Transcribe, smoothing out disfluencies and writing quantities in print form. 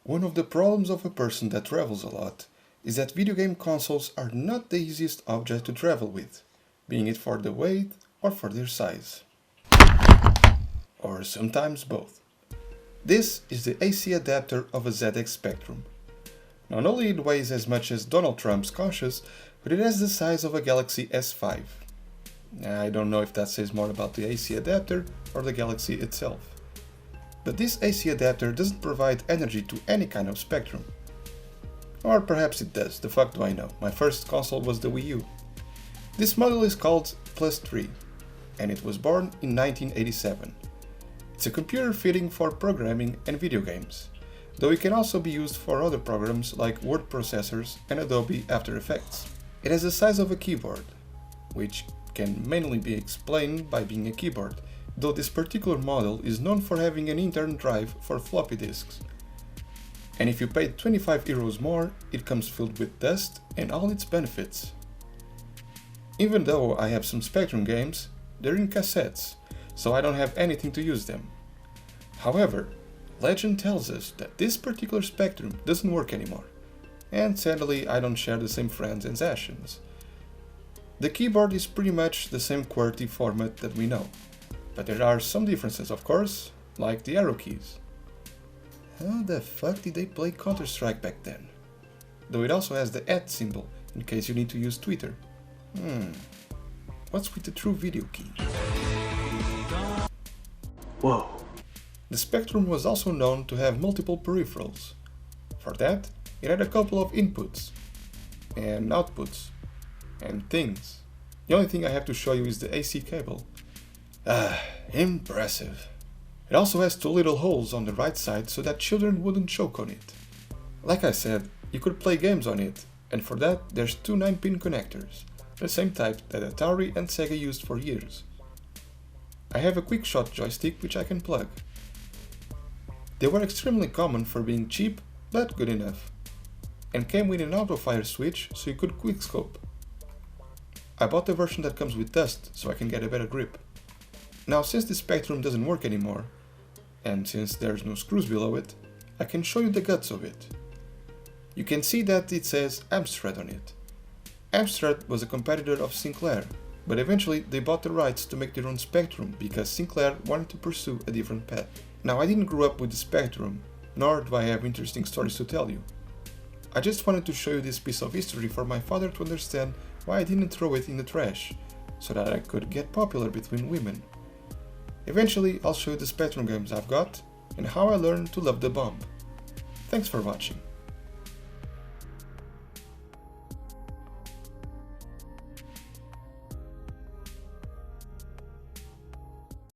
One of the problems of a person that travels a lot is that video game consoles are not the easiest object to travel with, being it for the weight or for their size. Or sometimes both. This is the AC adapter of a ZX Spectrum. Not only it weighs as much as Donald Trump's conscience, but it has the size of a Galaxy S5. I don't know if that says more about the AC adapter or the Galaxy itself. But this AC adapter doesn't provide energy to any kind of Spectrum. Or perhaps it does, the fuck do I know. My first console was the Wii U. This model is called Plus 3, and it was born in 1987. It's a computer fitting for programming and video games, though it can also be used for other programs like word processors and Adobe After Effects. It has the size of a keyboard, which can mainly be explained by being a keyboard, though this particular model is known for having an internal drive for floppy disks. And if you pay 25 euros more, it comes filled with dust and all its benefits. Even though I have some Spectrum games, they're in cassettes, so I don't have anything to use them. However, legend tells us that this particular Spectrum doesn't work anymore, and sadly I don't share the same friends and sessions. The keyboard is pretty much the same QWERTY format that we know, but there are some differences of course, like the arrow keys. How the fuck did they play Counter-Strike back then? Though it also has the @ symbol, in case you need to use Twitter. What's with the true video key? Whoa. The Spectrum was also known to have multiple peripherals. For that, it had a couple of inputs, and outputs, and things. The only thing I have to show you is the AC cable. Impressive. It also has two little holes on the right side so that children wouldn't choke on it. Like I said, you could play games on it, and for that there's two 9-pin connectors, the same type that Atari and Sega used for years. I have a quick shot joystick which I can plug. They were extremely common for being cheap but good enough, and came with an auto-fire switch so you could quickscope. I bought the version that comes with dust so I can get a better grip. Now since the Spectrum doesn't work anymore, and since there's no screws below it, I can show you the guts of it. You can see that it says Amstrad on it. Amstrad was a competitor of Sinclair, but eventually they bought the rights to make their own Spectrum because Sinclair wanted to pursue a different path. Now I didn't grow up with the Spectrum, nor do I have interesting stories to tell you. I just wanted to show you this piece of history for my father to understand why I didn't throw it in the trash, so that I could get popular between women. Eventually I'll show you the Spectrum games I've got, and how I learned to love the bomb. Thanks for watching.